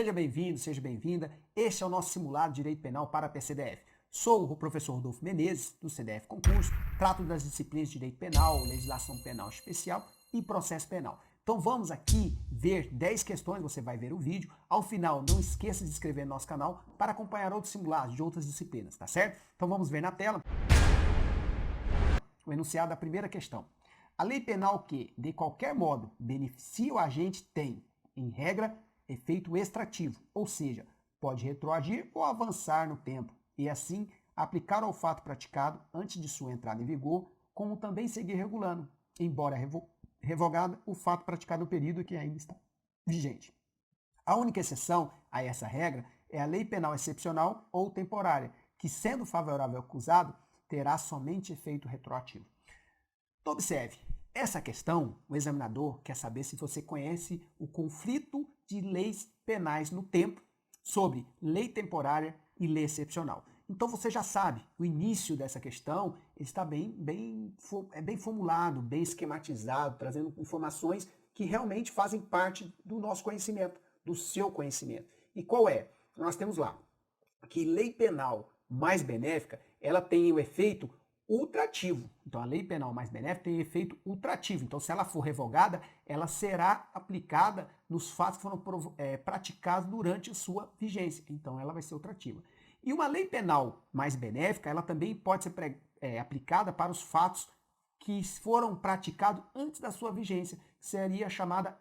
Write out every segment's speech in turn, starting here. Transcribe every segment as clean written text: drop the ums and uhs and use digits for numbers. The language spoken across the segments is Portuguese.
Seja bem-vindo, seja bem-vinda. Este é o nosso simulado de Direito Penal para a PCDF. Sou o professor Rodolfo Menezes, do CDF Concurso, trato das disciplinas de Direito Penal, Legislação Penal Especial e Processo Penal. Então vamos aqui ver 10 questões, você vai ver o vídeo. Ao final, não esqueça de se inscrever no nosso canal para acompanhar outros simulados de outras disciplinas, tá certo? Então vamos ver na tela o enunciado da primeira questão. A lei penal que, de qualquer modo, beneficia o agente tem, em regra, efeito extrativo, ou seja, pode retroagir ou avançar no tempo, e assim aplicar ao fato praticado antes de sua entrada em vigor, como também seguir regulando, embora revogado o fato praticado no período que ainda está vigente. A única exceção a essa regra é a lei penal excepcional ou temporária, que, sendo favorável ao acusado, terá somente efeito retroativo. Então, observe, essa questão, o examinador quer saber se você conhece o conflito de leis penais no tempo sobre lei temporária e lei excepcional. Então você já sabe, o início dessa questão está bem formulado, bem esquematizado, trazendo informações que realmente fazem parte do nosso conhecimento, do seu conhecimento. E qual é? Nós temos lá que lei penal mais benéfica, ela tem o efeito ultrativo. Então, a lei penal mais benéfica tem efeito ultrativo. Então, se ela for revogada, ela será aplicada nos fatos que foram praticados durante a sua vigência. Então, ela vai ser ultrativa. E uma lei penal mais benéfica, ela também pode ser aplicada para os fatos que foram praticados antes da sua vigência, que seria chamada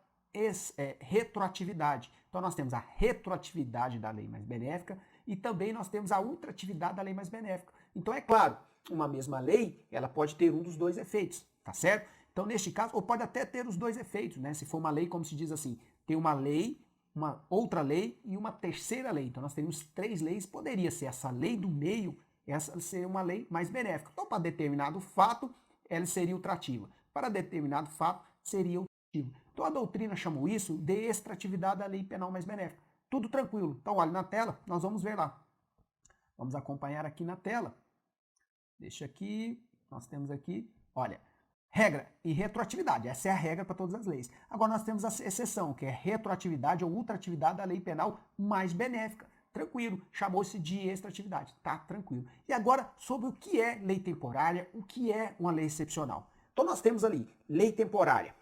retroatividade. Então, nós temos a retroatividade da lei mais benéfica e também nós temos a ultratividade da lei mais benéfica. Então, é claro, uma mesma lei, ela pode ter um dos dois efeitos, tá certo? Então, neste caso, ou pode até ter os dois efeitos, né? Se for uma lei, como se diz assim, tem uma lei, uma outra lei e uma terceira lei. Então, nós teríamos 3 leis, poderia ser essa lei do meio, essa seria uma lei mais benéfica. Então, para determinado fato, ela seria ultrativa. Para determinado fato, seria ultrativa. Então, a doutrina chamou isso de extratividade da lei penal mais benéfica. Tudo tranquilo. Então, olha na tela, nós vamos ver lá. Vamos acompanhar aqui na tela. Deixa aqui, nós temos aqui, olha, regra e retroatividade. Essa é a regra para todas as leis. Agora nós temos a exceção, que é retroatividade ou ultratividade da lei penal mais benéfica. Tranquilo, chamou-se de extratividade, tá? Tranquilo. E agora, sobre o que é lei temporária, o que é uma lei excepcional. Então nós temos ali, lei temporária.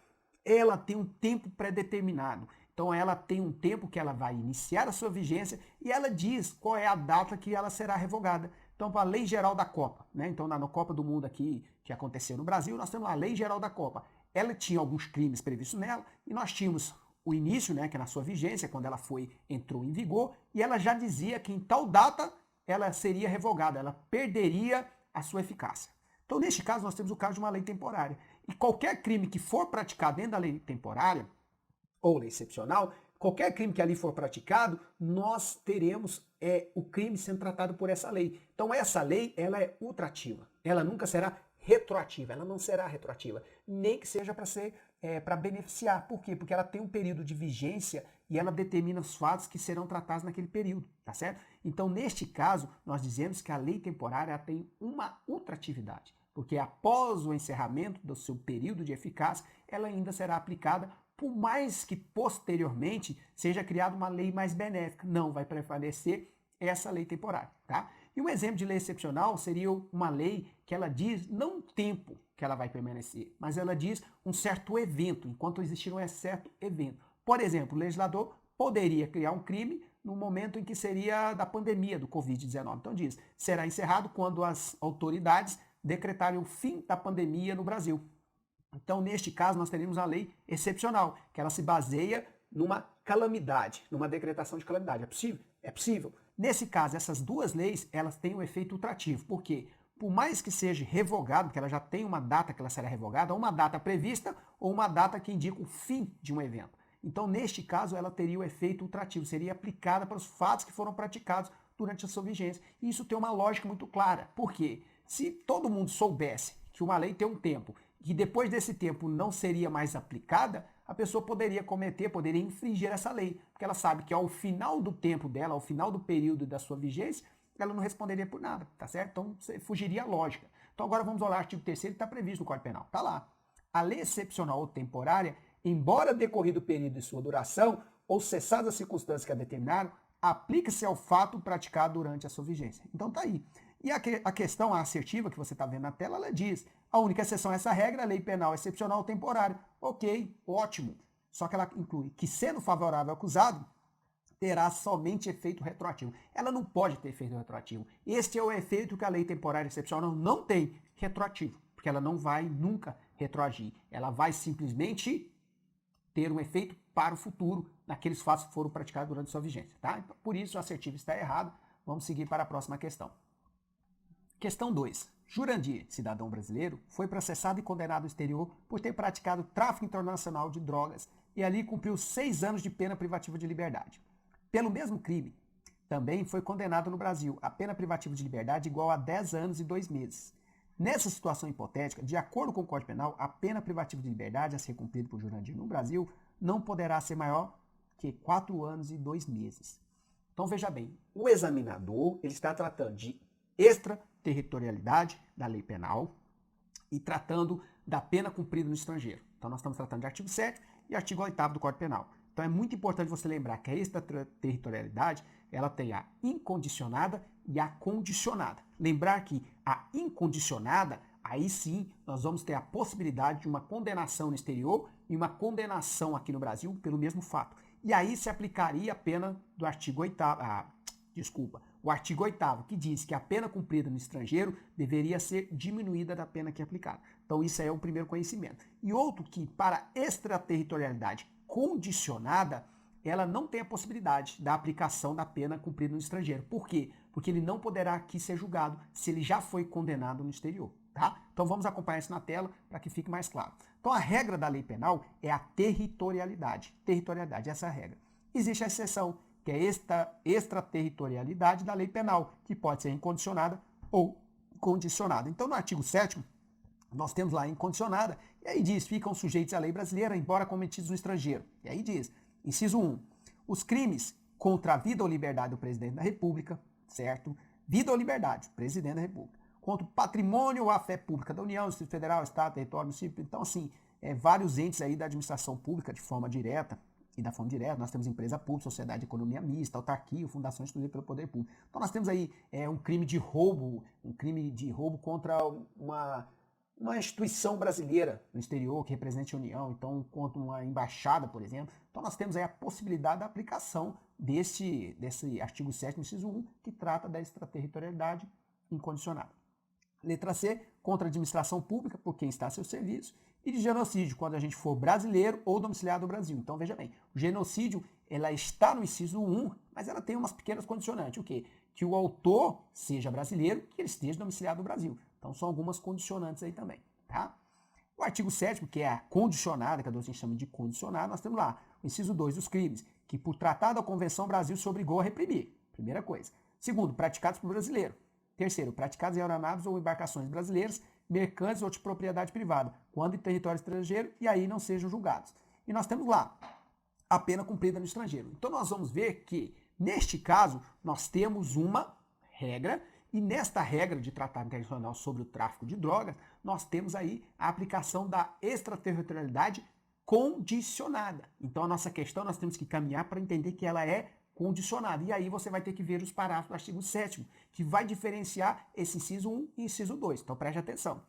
Ela tem um tempo pré-determinado. Então ela tem um tempo que ela vai iniciar a sua vigência e ela diz qual é a data que ela será revogada. Então, para a Lei Geral da Copa, né? Então, na Copa do Mundo aqui, que aconteceu no Brasil, nós temos a Lei Geral da Copa. Ela tinha alguns crimes previstos nela, e nós tínhamos o início, né, que é na sua vigência, quando ela entrou em vigor, e ela já dizia que em tal data ela seria revogada, ela perderia a sua eficácia. Então, neste caso, nós temos o caso de uma lei temporária. E qualquer crime que for praticado dentro da lei temporária, ou lei excepcional, qualquer crime que ali for praticado, nós teremos o crime sendo tratado por essa lei. Então essa lei, ela é ultrativa. Ela nunca será retroativa. Ela não será retroativa. Nem que seja para beneficiar. Por quê? Porque ela tem um período de vigência e ela determina os fatos que serão tratados naquele período. Tá certo? Então, neste caso, nós dizemos que a lei temporária ela tem uma ultratividade. Porque após o encerramento do seu período de eficácia, ela ainda será aplicada, por mais que posteriormente seja criada uma lei mais benéfica. Não vai prevalecer essa lei temporária, tá? E um exemplo de lei excepcional seria uma lei que ela diz não o tempo que ela vai permanecer, mas ela diz um certo evento, enquanto existir um certo evento. Por exemplo, o legislador poderia criar um crime no momento em que seria da pandemia do Covid-19. Então diz, será encerrado quando as autoridades decretarem o fim da pandemia no Brasil. Então, neste caso, nós teríamos a lei excepcional, que ela se baseia numa calamidade, numa decretação de calamidade. É possível? É possível. Nesse caso, essas duas leis, elas têm um efeito ultrativo. Por quê? Por mais que seja revogado, que ela já tem uma data que ela será revogada, uma data prevista ou uma data que indica o fim de um evento. Então, neste caso, ela teria o efeito ultrativo, seria aplicada para os fatos que foram praticados durante a sua vigência. E isso tem uma lógica muito clara. Por quê? Se todo mundo soubesse que uma lei tem um tempo que depois desse tempo não seria mais aplicada, a pessoa poderia infringir essa lei, porque ela sabe que ao final do tempo dela, ao final do período da sua vigência, ela não responderia por nada, tá certo? Então, você fugiria a lógica. Então, agora vamos ao artigo 3º, que está previsto no Código Penal. Está lá. A lei excepcional ou temporária, embora decorrido o período de sua duração, ou cessadas as circunstâncias que a determinaram, aplica-se ao fato praticado durante a sua vigência. Então tá aí. E a questão assertiva que você está vendo na tela, ela diz, a única exceção a essa regra é a lei penal excepcional temporária. Ok, ótimo. Só que ela inclui que, sendo favorável ao acusado, terá somente efeito retroativo. Ela não pode ter efeito retroativo. Este é o efeito que a lei temporária excepcional não tem, retroativo, porque ela não vai nunca retroagir. Ela vai simplesmente ter um efeito para o futuro naqueles fatos que foram praticados durante sua vigência. Tá? Então, por isso, o assertivo está errado. Vamos seguir para a próxima questão. Questão 2. Jurandir, cidadão brasileiro, foi processado e condenado no exterior por ter praticado tráfico internacional de drogas e ali cumpriu 6 anos de pena privativa de liberdade. Pelo mesmo crime, também foi condenado no Brasil a pena privativa de liberdade igual a 10 anos e 2 meses. Nessa situação hipotética, de acordo com o Código Penal, a pena privativa de liberdade a ser cumprida por Jurandir no Brasil não poderá ser maior que 4 anos e 2 meses. Então veja bem, o examinador ele está tratando de extraterritorialidade da lei penal e tratando da pena cumprida no estrangeiro. Então nós estamos tratando de artigo 7º e artigo 8º do Código Penal. Então é muito importante você lembrar que a extraterritorialidade ela tem a incondicionada e a condicionada. Lembrar que a incondicionada, aí sim nós vamos ter a possibilidade de uma condenação no exterior e uma condenação aqui no Brasil pelo mesmo fato. E aí se aplicaria a pena do artigo 8º, o artigo 8º, que diz que a pena cumprida no estrangeiro deveria ser diminuída da pena que é aplicada. Então isso aí é o primeiro conhecimento. E outro que para extraterritorialidade condicionada, ela não tem a possibilidade da aplicação da pena cumprida no estrangeiro. Por quê? Porque ele não poderá aqui ser julgado se ele já foi condenado no exterior. Tá? Então vamos acompanhar isso na tela para que fique mais claro. Então a regra da lei penal é a territorialidade. Territorialidade, essa é a regra. Existe a exceção, que é esta extraterritorialidade da lei penal, que pode ser incondicionada ou condicionada. Então no artigo 7º, nós temos lá incondicionada, e aí diz, ficam sujeitos à lei brasileira, embora cometidos no estrangeiro. E aí diz, inciso 1, os crimes contra a vida ou liberdade do presidente da República, certo? Vida ou liberdade, presidente da República. Contra o patrimônio ou a fé pública da União, Distrito Federal, Estado, Território, Município. Então, assim, vários entes aí da administração pública de forma direta e da forma direta. Nós temos empresa pública, sociedade de economia mista, autarquia, fundações instituídas pelo poder público. Então, nós temos aí um crime de roubo contra uma instituição brasileira no exterior que represente a União, então contra uma embaixada, por exemplo. Então nós temos aí a possibilidade da aplicação desse artigo 7º, inciso 1, que trata da extraterritorialidade incondicionada. Letra C, contra a administração pública, por quem está a seu serviço, e de genocídio, quando a gente for brasileiro ou domiciliado no Brasil. Então veja bem, o genocídio, ela está no inciso 1, mas ela tem umas pequenas condicionantes. O quê? Que o autor seja brasileiro e que ele esteja domiciliado no Brasil. Então são algumas condicionantes aí também, tá? O artigo 7º, que é a condicionada, que a gente chama de condicionada, nós temos lá o inciso 2 dos crimes, que por tratado da Convenção o Brasil se obrigou a reprimir. Primeira coisa. Segundo, praticados por brasileiro. Terceiro, praticados em aeronaves ou embarcações brasileiras, mercantes ou de propriedade privada, quando em território estrangeiro, e aí não sejam julgados. E nós temos lá a pena cumprida no estrangeiro. Então nós vamos ver que, neste caso, nós temos uma regra, e nesta regra de tratado internacional sobre o tráfico de drogas, nós temos aí a aplicação da extraterritorialidade condicionada. Então a nossa questão nós temos que caminhar para entender que ela é condicionada. E aí você vai ter que ver os parágrafos do artigo 7º, que vai diferenciar esse inciso 1 e inciso 2. Então preste atenção.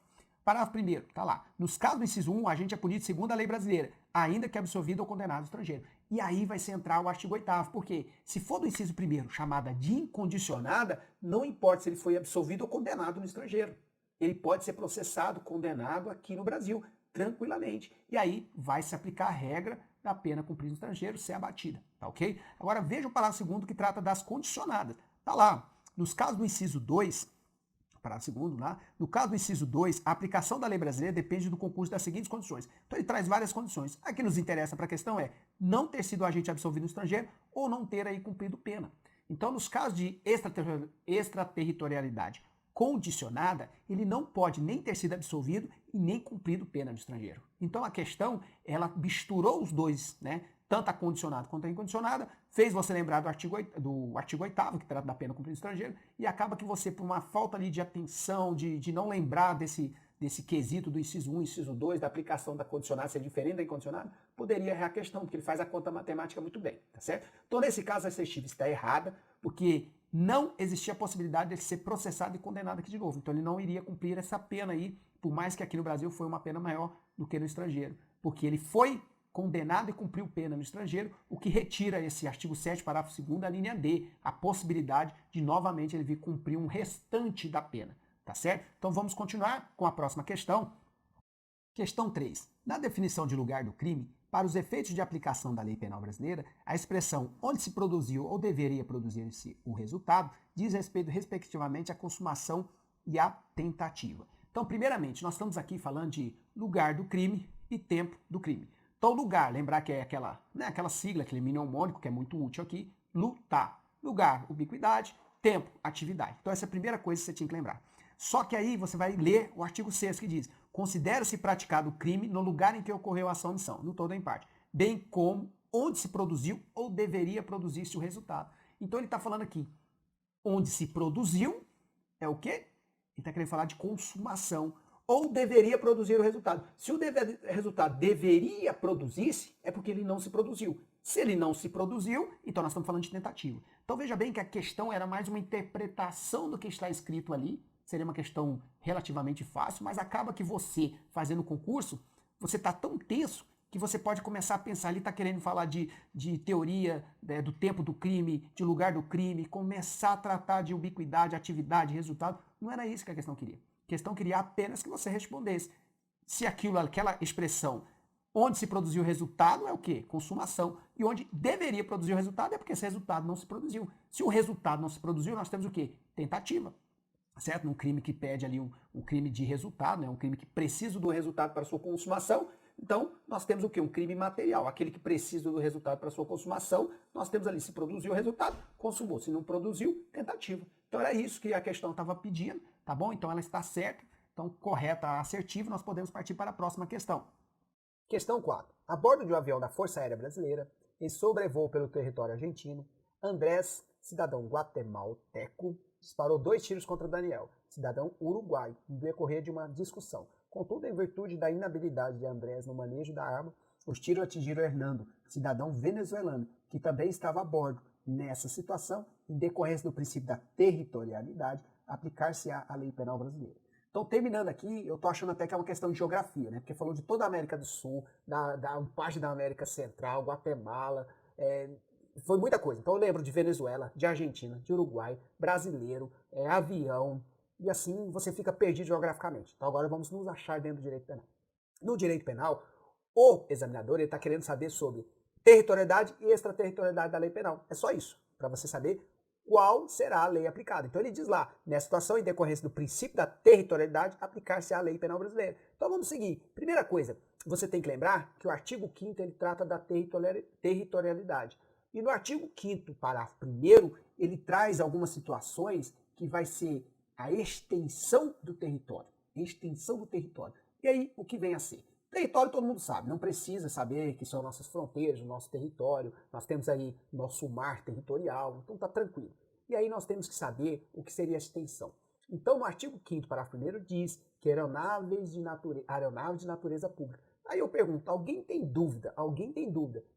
Parágrafo 1º, está lá. Nos casos do inciso 1, o agente é punido segundo a lei brasileira, ainda que absolvido ou condenado estrangeiro. E aí vai centrar o artigo 8º, porque se for do inciso 1º, chamada de incondicionada, não importa se ele foi absolvido ou condenado no estrangeiro. Ele pode ser processado, condenado aqui no Brasil, tranquilamente. E aí vai se aplicar a regra da pena cumprida no estrangeiro ser abatida, tá ok? Agora veja o parágrafo 2º que trata das condicionadas. Tá lá, nos casos do inciso 2, parágrafo 2º lá, no caso do inciso 2, a aplicação da lei brasileira depende do concurso das seguintes condições. Então ele traz várias condições. A que nos interessa para a questão é não ter sido agente absolvido no estrangeiro ou não ter aí cumprido pena. Então nos casos de extraterritorialidade condicionada, ele não pode nem ter sido absolvido e nem cumprido pena no estrangeiro. Então a questão, ela misturou os dois, né? Tanto a condicionada quanto a incondicionada, fez você lembrar do artigo 8º, que trata da pena cumprida no estrangeiro, e acaba que você, por uma falta ali de atenção, de não lembrar desse quesito do inciso 1, inciso 2, da aplicação da condicionada ser diferente da incondicionada, poderia errar a questão, porque ele faz a conta matemática muito bem, tá certo? Então, nesse caso, a assertiva está errada, porque não existia a possibilidade de ele ser processado e condenado aqui de novo. Então, ele não iria cumprir essa pena aí, por mais que aqui no Brasil foi uma pena maior do que no estrangeiro, porque ele foi condenado e cumpriu pena no estrangeiro, o que retira esse artigo 7º, parágrafo 2º, a linha D, a possibilidade de novamente ele vir cumprir um restante da pena, tá certo? Então vamos continuar com a próxima questão. Questão 3. Na definição de lugar do crime, para os efeitos de aplicação da lei penal brasileira, a expressão onde se produziu ou deveria produzir-se o resultado diz respeito respectivamente à consumação e à tentativa. Então, primeiramente, nós estamos aqui falando de lugar do crime e tempo do crime. Então, lugar, lembrar que é aquela sigla, aquele mnemônico que é muito útil aqui, lutar. Lugar, ubiquidade, tempo, atividade. Então, essa é a primeira coisa que você tinha que lembrar. Só que aí você vai ler o artigo 6º que diz: considera-se praticado o crime no lugar em que ocorreu a ação ou omissão, no todo ou em parte, bem como onde se produziu ou deveria produzir-se o resultado. Então, ele está falando aqui, onde se produziu é o quê? Ele está querendo falar de consumação. Ou deveria produzir o resultado. Se o resultado deveria produzir-se, é porque ele não se produziu. Se ele não se produziu, então nós estamos falando de tentativa. Então veja bem que a questão era mais uma interpretação do que está escrito ali. Seria uma questão relativamente fácil, mas acaba que você, fazendo o concurso, você está tão tenso que você pode começar a pensar, ele está querendo falar de teoria do tempo do crime, de lugar do crime, começar a tratar de ubiquidade, atividade, resultado. Não era isso que a questão queria. A questão queria apenas que você respondesse se aquela expressão onde se produziu o resultado é o quê? Consumação. E onde deveria produzir o resultado é porque esse resultado não se produziu. Se o resultado não se produziu, nós temos o quê? Tentativa. Certo? Um crime que pede ali um crime de resultado, né? Um crime que precisa do resultado para sua consumação. Então, nós temos o quê? Um crime material. Aquele que precisa do resultado para sua consumação, nós temos ali, se produziu o resultado, consumou. Se não produziu, tentativa. Então, era isso que a questão estava pedindo, tá bom? Então, ela está certa. Então, correta, assertiva, nós podemos partir para a próxima questão. Questão 4. A bordo de um avião da Força Aérea Brasileira, em sobrevoo pelo território argentino, Andrés, cidadão guatemalteco, disparou 2 tiros contra Daniel, cidadão uruguaio, no decorrer de uma discussão. Contudo, em virtude da inabilidade de Andrés no manejo da arma, os tiros atingiram Hernando, cidadão venezuelano, que também estava a bordo. Nessa situação, em decorrência do princípio da territorialidade, aplicar-se-á a lei penal brasileira. Então, terminando aqui, eu tô achando até que é uma questão de geografia, né? Porque falou de toda a América do Sul, da parte da América Central, Guatemala, foi muita coisa. Então, eu lembro de Venezuela, de Argentina, de Uruguai, brasileiro, avião, e assim você fica perdido geograficamente. Então, agora vamos nos achar dentro do direito penal. No direito penal, o examinador está querendo saber sobre territorialidade e extraterritorialidade da lei penal. É só isso, para você saber qual será a lei aplicada. Então ele diz lá, nessa situação, em decorrência do princípio da territorialidade, aplicar-se à lei penal brasileira. Então vamos seguir. Primeira coisa, você tem que lembrar que o artigo 5º ele trata da territorialidade. E no artigo 5º, parágrafo 1º, ele traz algumas situações que vai ser a extensão do território. Extensão do território. E aí, o que vem a ser? Território todo mundo sabe, não precisa saber que são nossas fronteiras, o nosso território, nós temos aí nosso mar territorial, então tá tranquilo. E aí nós temos que saber o que seria a extensão. Então no artigo 5º, parágrafo 1º, diz que aeronaves de natureza pública. Aí eu pergunto, alguém tem dúvida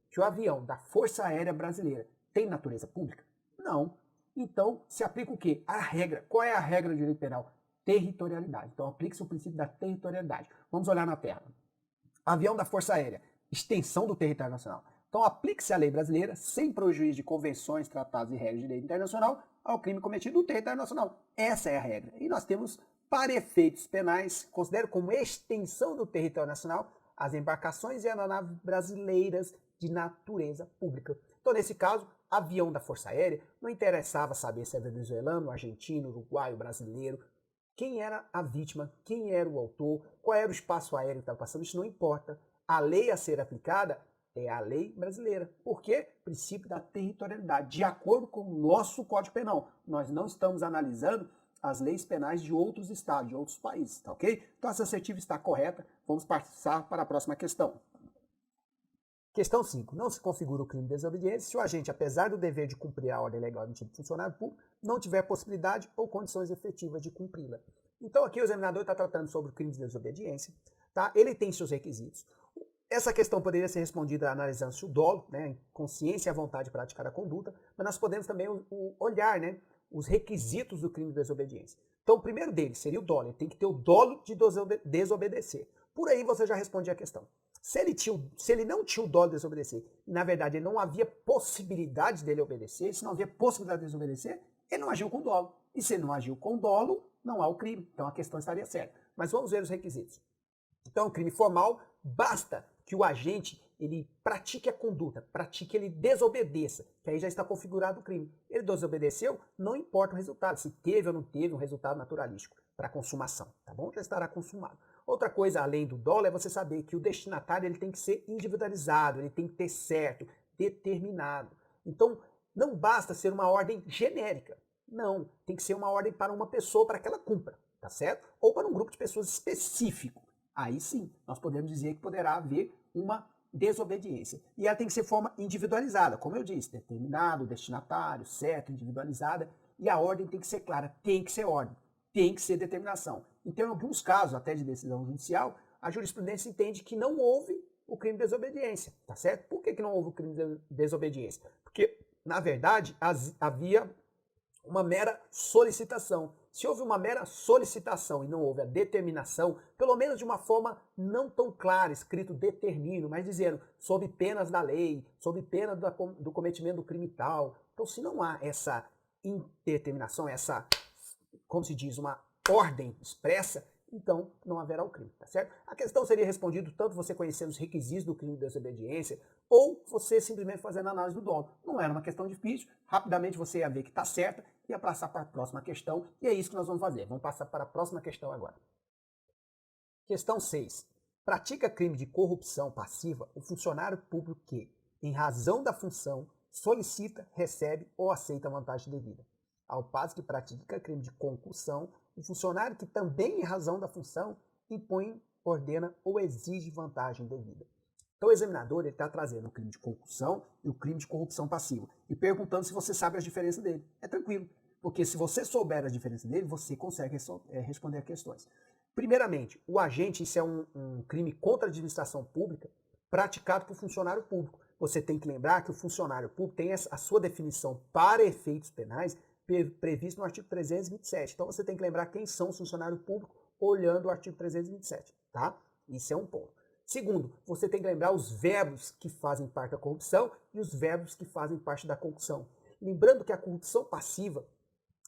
que o avião da Força Aérea Brasileira tem natureza pública? Não. Então se aplica o quê? A regra. Qual é a regra do direito penal? Territorialidade. Então aplica-se o princípio da territorialidade. Vamos olhar na Terra. Avião da Força Aérea, extensão do território nacional. Então, aplique-se a lei brasileira, sem prejuízo de convenções, tratados e regras de direito internacional, ao crime cometido no território nacional. Essa é a regra. E nós temos, para efeitos penais, considero como extensão do território nacional as embarcações e aeronaves brasileiras de natureza pública. Então, nesse caso, avião da Força Aérea, não interessava saber se é venezuelano, argentino, uruguaio, brasileiro, quem era a vítima, quem era o autor, qual era o espaço aéreo que estava passando, isso não importa. A lei a ser aplicada é a lei brasileira. Por quê? Princípio da territorialidade, de acordo com o nosso Código Penal. Nós não estamos analisando as leis penais de outros estados, de outros países, tá ok? Então essa assertiva está correta. Vamos passar para a próxima questão. Questão 5. Não se configura o crime de desobediência se o agente, apesar do dever de cumprir a ordem legal do tipo funcionário público, não tiver possibilidade ou condições efetivas de cumpri-la. Então aqui o examinador está tratando sobre o crime de desobediência, tá? Ele tem seus requisitos. Essa questão poderia ser respondida analisando-se o dolo, né, consciência e a vontade de praticar a conduta, mas nós podemos também olhar, né, os requisitos do crime de desobediência. Então, o primeiro deles seria o dolo. Ele tem que ter o dolo de desobedecer. Por aí você já responde a questão. Se ele não tinha o dolo de desobedecer, e na verdade não havia possibilidade dele obedecer, se não havia possibilidade de desobedecer, ele não agiu com dolo. E se ele não agiu com dolo, não há o crime. Então a questão estaria certa. Mas vamos ver os requisitos. Então, o crime formal, basta que o agente ele pratique a conduta, pratique, ele desobedeça, que aí já está configurado o crime. Ele desobedeceu, não importa o resultado, se teve ou não teve um resultado naturalístico para consumação, tá bom? Já estará consumado. Outra coisa, além do dolo, é você saber que o destinatário ele tem que ser individualizado, ele tem que ter certo, determinado. Então, não basta ser uma ordem genérica. Não, tem que ser uma ordem para uma pessoa para que ela cumpra, tá certo? Ou para um grupo de pessoas específico. Aí sim, nós podemos dizer que poderá haver uma desobediência. E ela tem que ser de forma individualizada, como eu disse, determinado, destinatário, certo, individualizada, e a ordem tem que ser clara, tem que ser ordem, tem que ser determinação. Então, em alguns casos, até de decisão judicial, a jurisprudência entende que não houve o crime de desobediência, tá certo? Por que não houve o crime de desobediência? Porque, na verdade, havia uma mera solicitação. Se houve uma mera solicitação e não houve a determinação, pelo menos de uma forma não tão clara, escrito determino, mas dizendo sob penas da lei, sob pena do cometimento do crime tal. Então, se não há essa indeterminação, essa, como se diz, uma ordem expressa, então não haverá o crime, tá certo? A questão seria respondida tanto você conhecendo os requisitos do crime de desobediência ou você simplesmente fazendo a análise do dolo. Não era uma questão difícil, rapidamente você ia ver que está certa e ia passar para a próxima questão e é isso que nós vamos fazer. Vamos passar para a próxima questão agora. Questão 6. Pratica crime de corrupção passiva o funcionário público que, em razão da função, solicita, recebe ou aceita vantagem devida. Ao passo que pratica crime de concussão o funcionário que também, em razão da função, impõe, ordena ou exige vantagem devida. Então o examinador está trazendo o crime de concussão e o crime de corrupção passiva e perguntando se você sabe as diferenças dele. É tranquilo, porque se você souber as diferenças dele, você consegue responder a questões. Primeiramente, o agente, isso é um crime contra a administração pública praticado por funcionário público. Você tem que lembrar que o funcionário público tem a sua definição para efeitos penais previsto no artigo 327. Então você tem que lembrar quem são os funcionários públicos olhando o artigo 327, tá? Isso é um ponto. Segundo, você tem que lembrar os verbos que fazem parte da corrupção e os verbos que fazem parte da concussão. Lembrando que a corrupção passiva,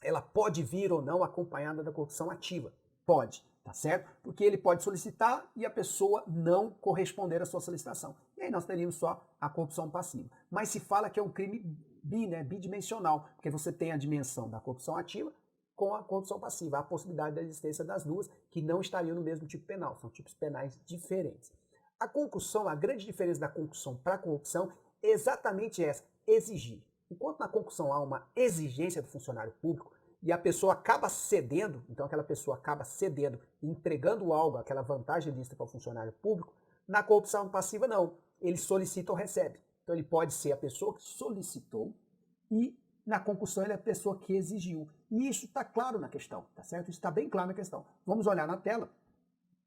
ela pode vir ou não acompanhada da corrupção ativa. Pode, tá certo? Porque ele pode solicitar e a pessoa não corresponder à sua solicitação. E aí nós teríamos só a corrupção passiva. Mas se fala que é um crime bidimensional, porque você tem a dimensão da corrupção ativa com a corrupção passiva, a possibilidade da existência das duas, que não estariam no mesmo tipo penal, são tipos penais diferentes. A concussão, a grande diferença da concussão para a corrupção é exatamente essa, exigir. Enquanto na concussão há uma exigência do funcionário público e a pessoa acaba cedendo, então aquela pessoa acaba cedendo e entregando algo, aquela vantagem lista para o funcionário público, na corrupção passiva não, ele solicita ou recebe. Então ele pode ser a pessoa que solicitou e na concussão ele é a pessoa que exigiu. E isso está claro na questão, tá certo? Isso está bem claro na questão. Vamos olhar na tela.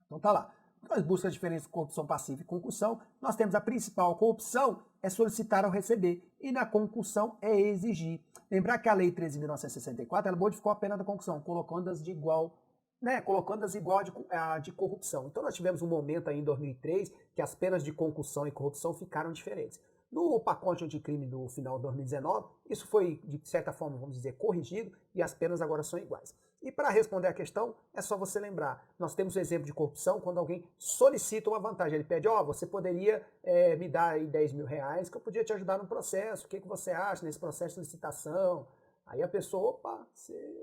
Então tá lá. Nós buscamos a diferença de corrupção passiva e concussão. Nós temos a principal corrupção é solicitar ou receber. E na concussão é exigir. Lembrar que a Lei 13.964 ela modificou a pena da concussão, colocando-as de igual, né, colocando-as igual a de corrupção. Então nós tivemos um momento aí em 2003 que as penas de concussão e corrupção ficaram diferentes. No pacote anticrime do final de 2019, isso foi, de certa forma, vamos dizer, corrigido e as penas agora são iguais. E para responder a questão, é só você lembrar. Nós temos o exemplo de corrupção quando alguém solicita uma vantagem. Ele pede, você poderia me dar aí 10 mil reais que eu podia te ajudar no processo. O que você acha nesse processo de licitação? Aí a pessoa, opa,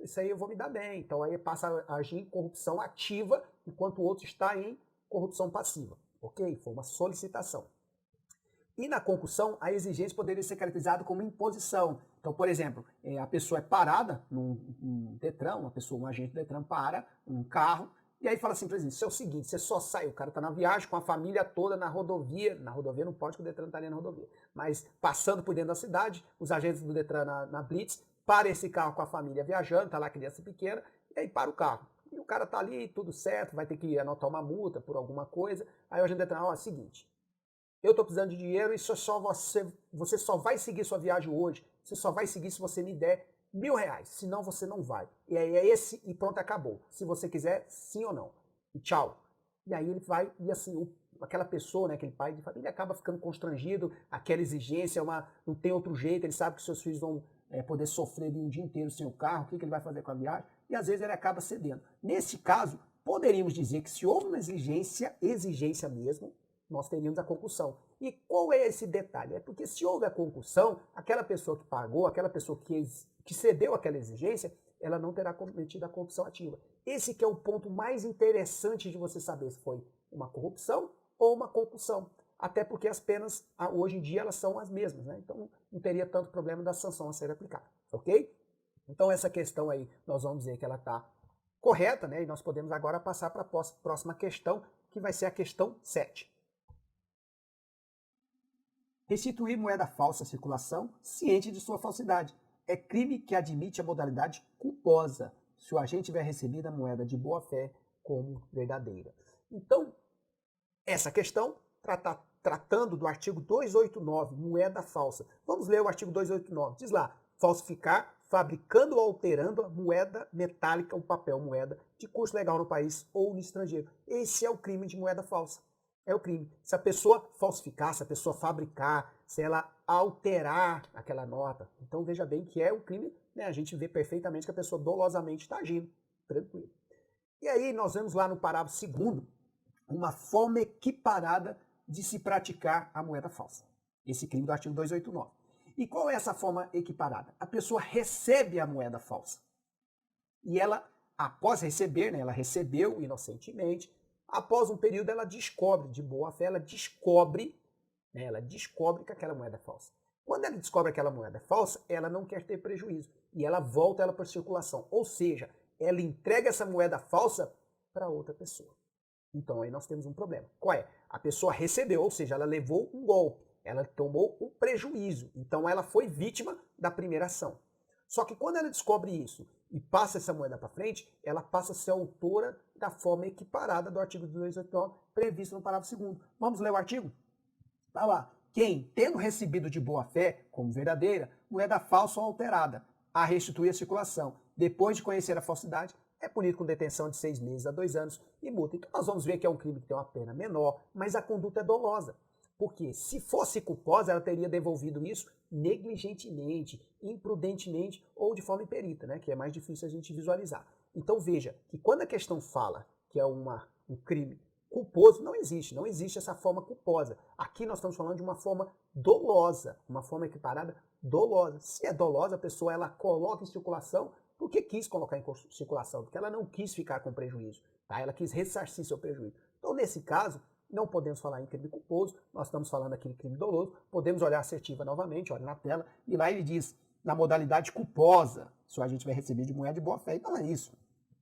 isso aí eu vou me dar bem. Então aí passa a agir em corrupção ativa, enquanto o outro está em corrupção passiva. Ok? Foi uma solicitação. E na concussão, a exigência poderia ser caracterizada como imposição. Então, por exemplo, a pessoa é parada num Detran, um agente do Detran para um carro, e aí fala assim, por exemplo, isso é o seguinte, você só sai, o cara está na viagem com a família toda na rodovia não pode que o Detran está ali na rodovia, mas passando por dentro da cidade, os agentes do Detran na Blitz, para esse carro com a família viajando, está lá criança pequena, e aí para o carro. e o cara tá ali, tudo certo, vai ter que anotar uma multa por alguma coisa. Aí o agente entra, ó, é o seguinte, eu tô precisando de dinheiro e você só vai seguir sua viagem hoje, você só vai seguir se você me der R$ 1.000, senão você não vai. E aí é esse e pronto, acabou. Se você quiser, sim ou não. E tchau. E aí ele vai, e assim, aquela pessoa, né, aquele pai de família acaba ficando constrangido, aquela exigência, não tem outro jeito, ele sabe que seus filhos vão poder sofrer um dia inteiro sem o carro, o que ele vai fazer com a viagem? E às vezes ele acaba cedendo. Nesse caso, poderíamos dizer que se houve uma exigência mesmo, nós teríamos a concussão. E qual é esse detalhe? É porque se houve a concussão, aquela pessoa que pagou, aquela pessoa que cedeu aquela exigência, ela não terá cometido a corrupção ativa. Esse que é o ponto mais interessante de você saber se foi uma corrupção ou uma concussão. Até porque as penas, hoje em dia, elas são as mesmas, né? Então não teria tanto problema da sanção a ser aplicada, ok? Então essa questão aí, nós vamos dizer que ela está correta, né? E nós podemos agora passar para a próxima questão, que vai ser a questão 7. Restituir moeda falsa à circulação, ciente de sua falsidade. É crime que admite a modalidade culposa, se o agente tiver recebido a moeda de boa-fé como verdadeira. Então, essa questão tratando do artigo 289, moeda falsa. Vamos ler o artigo 289. Diz lá, falsificar, fabricando ou alterando a moeda metálica, o papel moeda, de curso legal no país ou no estrangeiro. Esse é o crime de moeda falsa. É o crime. Se a pessoa falsificar, se a pessoa fabricar, se ela alterar aquela nota, então veja bem que é um crime, né? A gente vê perfeitamente que a pessoa dolosamente está agindo. Tranquilo. E aí nós vemos lá no parágrafo 2º uma forma equiparada de se praticar a moeda falsa. Esse crime do artigo 289. E qual é essa forma equiparada? A pessoa recebe a moeda falsa. E ela, após receber, né, ela recebeu inocentemente, após um período ela descobre, de boa fé, ela descobre que aquela moeda é falsa. Quando ela descobre que aquela moeda é falsa, ela não quer ter prejuízo. E ela volta ela para a circulação. Ou seja, ela entrega essa moeda falsa para outra pessoa. Então aí nós temos um problema. Qual é? A pessoa recebeu, ou seja, ela levou um golpe, ela tomou um prejuízo. Então ela foi vítima da primeira ação. Só que quando ela descobre isso e passa essa moeda para frente, ela passa a ser autora da forma equiparada do artigo 289, previsto no parágrafo 2º. Vamos ler o artigo? Tá lá. Quem, tendo recebido de boa fé, como verdadeira, moeda falsa ou alterada, a restituir a circulação, depois de conhecer a falsidade, é punido com detenção de 6 meses a 2 anos e multa. Então nós vamos ver que é um crime que tem uma pena menor, mas a conduta é dolosa. Porque se fosse culposa, ela teria devolvido isso negligentemente, imprudentemente ou de forma imperita, né? Que é mais difícil a gente visualizar. Então veja que quando a questão fala que é um crime culposo, não existe essa forma culposa. Aqui nós estamos falando de uma forma dolosa, uma forma equiparada dolosa. Se é dolosa, a pessoa ela coloca em circulação porque quis colocar em circulação, porque ela não quis ficar com prejuízo, tá? Ela quis ressarcir seu prejuízo. Então nesse caso, não podemos falar em crime culposo, nós estamos falando aqui em crime doloso, podemos olhar a assertiva novamente, olha na tela, e lá ele diz, na modalidade culposa, se o agente vai receber de moeda de boa-fé. Então é isso.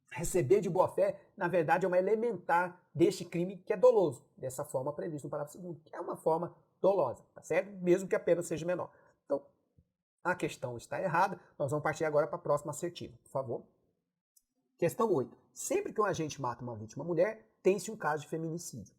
Receber de boa-fé, na verdade, é uma elementar deste crime que é doloso, dessa forma prevista no parágrafo 2º, que é uma forma dolosa, tá certo? Mesmo que a pena seja menor. Então, a questão está errada, nós vamos partir agora para a próxima assertiva, por favor. Questão 8. Sempre que um agente mata uma vítima mulher, tem-se um caso de feminicídio.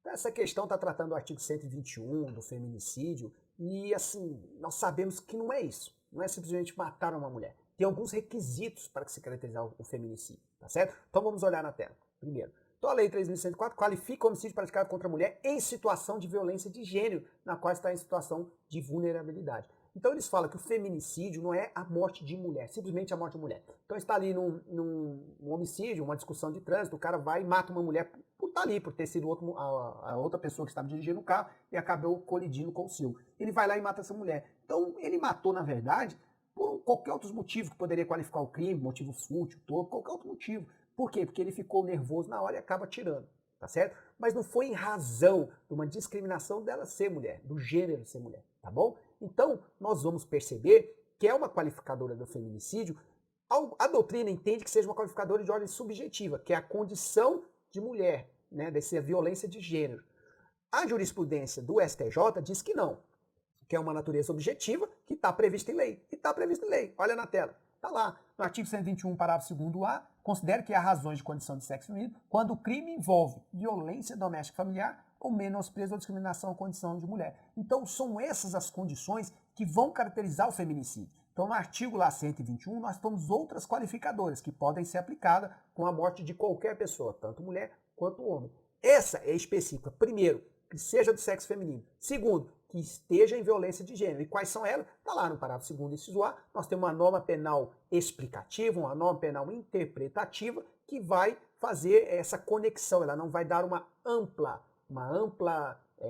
Essa questão está tratando do artigo 121 do feminicídio e, assim, nós sabemos que não é isso. Não é simplesmente matar uma mulher. Tem alguns requisitos para se caracterizar o feminicídio, tá certo? Então vamos olhar na tela. Primeiro, então a Lei 3.104 qualifica o homicídio praticado contra a mulher em situação de violência de gênero, na qual está em situação de vulnerabilidade. Então eles falam que o feminicídio não é a morte de mulher, simplesmente a morte de mulher. Então está ali num homicídio, uma discussão de trânsito, o cara vai e mata uma mulher por estar ali, por ter sido a outra pessoa que estava dirigindo o carro e acabou colidindo com o seu. Ele vai lá e mata essa mulher. Então ele matou, na verdade, por qualquer outro motivo que poderia qualificar o crime, motivo fútil, todo, qualquer outro motivo. Por quê? Porque ele ficou nervoso na hora e acaba atirando, tá certo? Mas não foi em razão de uma discriminação dela ser mulher, do gênero ser mulher, tá bom? Então, nós vamos perceber que é uma qualificadora do feminicídio. A doutrina entende que seja uma qualificadora de ordem subjetiva, que é a condição de mulher, né, dessa violência de gênero. A jurisprudência do STJ diz que não, que é uma natureza objetiva que está prevista em lei. E está prevista em lei. Olha na tela. Está lá, no artigo 121, parágrafo 2º A, Considero que há razões de condição de sexo feminino quando o crime envolve violência doméstica familiar ou menosprezo ou discriminação à condição de mulher. Então, são essas as condições que vão caracterizar o feminicídio. Então, no artigo lá 121, nós temos outras qualificadoras que podem ser aplicadas com a morte de qualquer pessoa, tanto mulher quanto homem. Essa é específica. Primeiro, que seja do sexo feminino. Segundo, que esteja em violência de gênero. E quais são elas? Está lá no parágrafo 2º, inciso A, nós temos uma norma penal explicativa, uma norma penal interpretativa, que vai fazer essa conexão. Ela não vai dar uma ampla,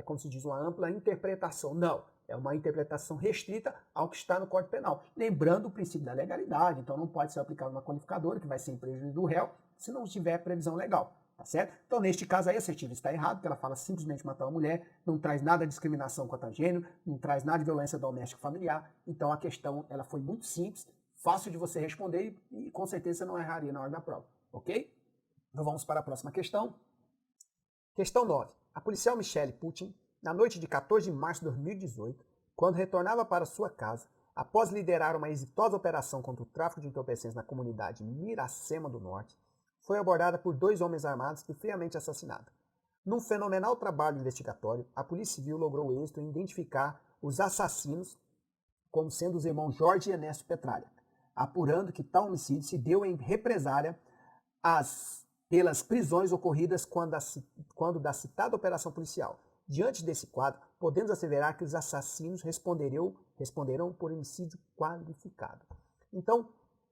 como se diz, uma ampla interpretação. Não. É uma interpretação restrita ao que está no Código Penal. Lembrando o princípio da legalidade, então não pode ser aplicado uma qualificadora que vai ser em prejuízo do réu se não tiver previsão legal. Tá certo? Então, neste caso, a assertiva está errado, porque ela fala simplesmente matar uma mulher, não traz nada de discriminação contra gênero, não traz nada de violência doméstica familiar. Então, a questão ela foi muito simples, fácil de você responder e com certeza você não erraria na hora da prova. Ok? Então, vamos para a próxima questão. Questão 9. A policial Michelle Putin, na noite de 14 de março de 2018, quando retornava para sua casa, após liderar uma exitosa operação contra o tráfico de entorpecentes na comunidade Miracema do Norte, foi abordada por 2 homens armados e friamente assassinada. Num fenomenal trabalho investigatório, a Polícia Civil logrou êxito em identificar os assassinos como sendo os irmãos Jorge e Ernesto Petralha, apurando que tal homicídio se deu em represália pelas prisões ocorridas quando da citada operação policial. Diante desse quadro, podemos asseverar que os assassinos responderão por homicídio qualificado. Então,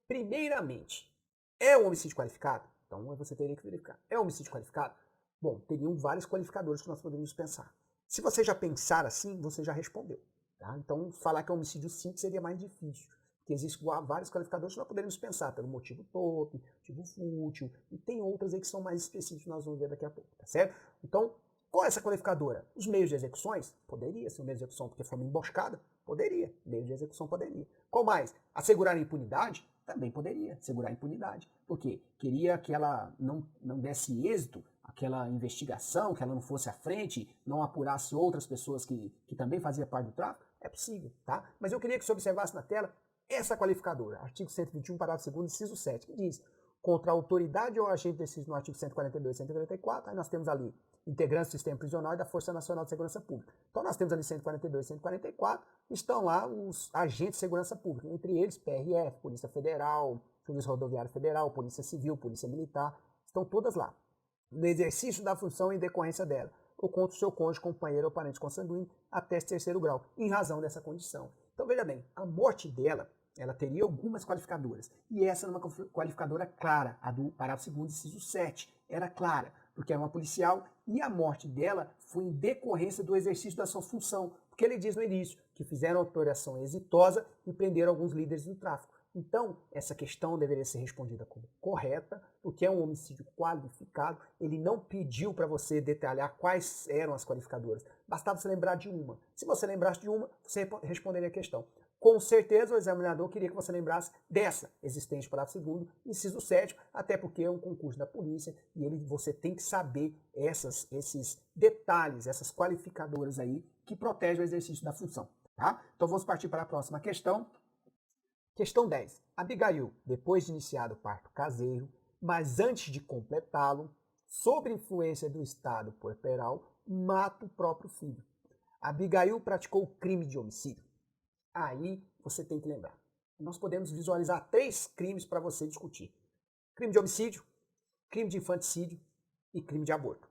primeiramente, é um homicídio qualificado? Então você teria que verificar. É um homicídio qualificado? Bom, teriam vários qualificadores que nós poderíamos pensar. Se você já pensar assim, você já respondeu. Tá? Então, falar que é um homicídio simples seria mais difícil. Porque existem vários qualificadores que nós poderíamos pensar, pelo motivo torpe, motivo fútil, e tem outras aí que são mais específicas que nós vamos ver daqui a pouco, tá certo? Então, qual é essa qualificadora? Os meios de execuções? Poderia ser um meio de execução porque foi uma emboscada? Poderia. Meio de execução poderia. Qual mais? Assegurar a impunidade? Também poderia segurar a impunidade. Por quê? Queria que ela não desse êxito, aquela investigação, que ela não fosse à frente, não apurasse outras pessoas que também faziam parte do tráfico? É possível, tá? Mas eu queria que você observasse na tela essa qualificadora, artigo 121, parágrafo 2º, inciso 7, que diz: contra a autoridade ou agente decidido no artigo 142 e 144, aí nós temos ali integrantes do sistema prisional e da Força Nacional de Segurança Pública. Então nós temos ali 142 e 144, estão lá os agentes de segurança pública, entre eles PRF, Polícia Federal, Polícia Rodoviária Federal, Polícia Civil, Polícia Militar, estão todas lá. No exercício da função em decorrência dela, ou contra o seu cônjuge, companheiro ou parente consanguíneo, até esse 3º grau, em razão dessa condição. Então veja bem, a morte dela, ela teria algumas qualificadoras, e essa era uma qualificadora clara, a do parágrafo 2º, inciso 7, era clara, porque era uma policial, e a morte dela foi em decorrência do exercício da sua função, porque ele diz no início que fizeram uma operação exitosa e prenderam alguns líderes do tráfico. Então, essa questão deveria ser respondida como correta, porque é um homicídio qualificado, ele não pediu para você detalhar quais eram as qualificadoras, bastava você lembrar de uma. Se você lembrasse de uma, você responderia a questão. Com certeza o examinador queria que você lembrasse dessa existente parágrafo 2º, inciso 7, até porque é um concurso da polícia e você tem que saber esses detalhes, essas qualificadoras aí que protegem o exercício da função. Tá? Então vamos partir para a próxima questão. Questão 10. Abigail, depois de iniciado o parto caseiro, mas antes de completá-lo, sob influência do estado puerperal, mata o próprio filho. Abigail praticou o crime de homicídio. Aí você tem que lembrar. Nós podemos visualizar 3 crimes para você discutir: crime de homicídio, crime de infanticídio e crime de aborto.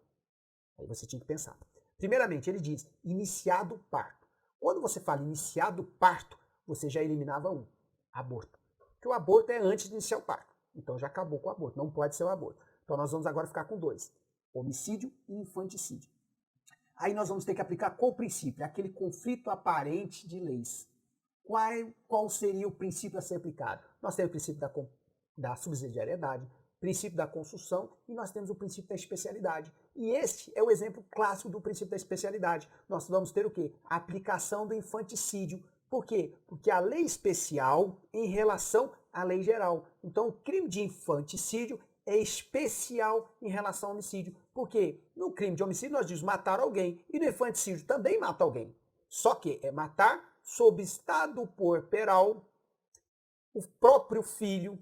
Aí você tinha que pensar. Primeiramente, ele diz iniciado o parto. Quando você fala iniciado o parto, você já eliminava um: aborto. Porque o aborto é antes de iniciar o parto. Então já acabou com o aborto, não pode ser o aborto. Então nós vamos agora ficar com 2: homicídio e infanticídio. Aí nós vamos ter que aplicar qual princípio? Aquele conflito aparente de leis. Qual seria o princípio a ser aplicado? Nós temos o princípio da subsidiariedade, princípio da construção e nós temos o princípio da especialidade. E este é o exemplo clássico do princípio da especialidade. Nós vamos ter o quê? A aplicação do infanticídio. Por quê? Porque a lei especial em relação à lei geral. Então, o crime de infanticídio é especial em relação ao homicídio. Por quê? No crime de homicídio nós dizemos matar alguém e no infanticídio também mata alguém. Só que é matar sob estado puerperal o próprio filho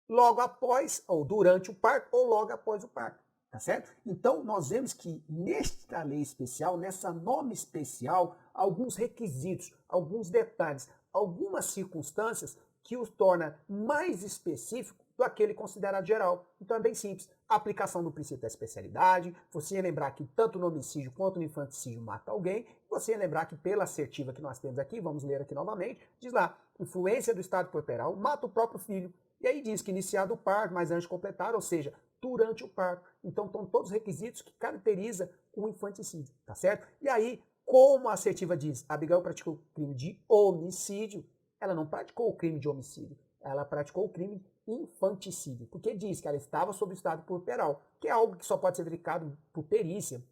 logo após, ou durante o parto, ou logo após o parto. Tá certo? Então, nós vemos que nesta lei especial, nessa norma especial, alguns requisitos, alguns detalhes, algumas circunstâncias que os torna mais específico do aquele considerado geral. Então é bem simples. A aplicação do princípio da especialidade, você ia lembrar que tanto no homicídio quanto no infanticídio mata alguém, você ia lembrar que pela assertiva que nós temos aqui, vamos ler aqui novamente, diz lá, influência do estado puerperal mata o próprio filho. E aí diz que iniciado o parto, mas antes de completar, ou seja, durante o parto. Então estão todos os requisitos que caracteriza o infanticídio, tá certo? E aí, como a assertiva diz, Abigail praticou crime de homicídio, ela não praticou o crime de homicídio, ela praticou o crime infanticídio, porque diz que ela estava sob o estado puerperal, que é algo que só pode ser verificado por perícia,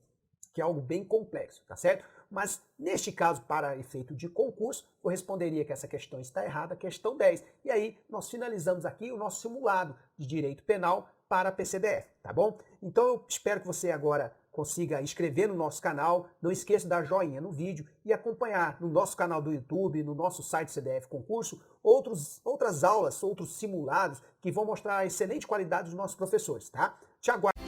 que é algo bem complexo, tá certo? Mas, neste caso, para efeito de concurso, corresponderia que essa questão está errada, questão 10. E aí, nós finalizamos aqui o nosso simulado de direito penal para a PCDF, tá bom? Então, eu espero que você agora consiga inscrever no nosso canal, não esqueça de dar joinha no vídeo e acompanhar no nosso canal do YouTube, no nosso site CDF Concurso, outras aulas, outros simulados que vão mostrar a excelente qualidade dos nossos professores, tá? Te aguardo.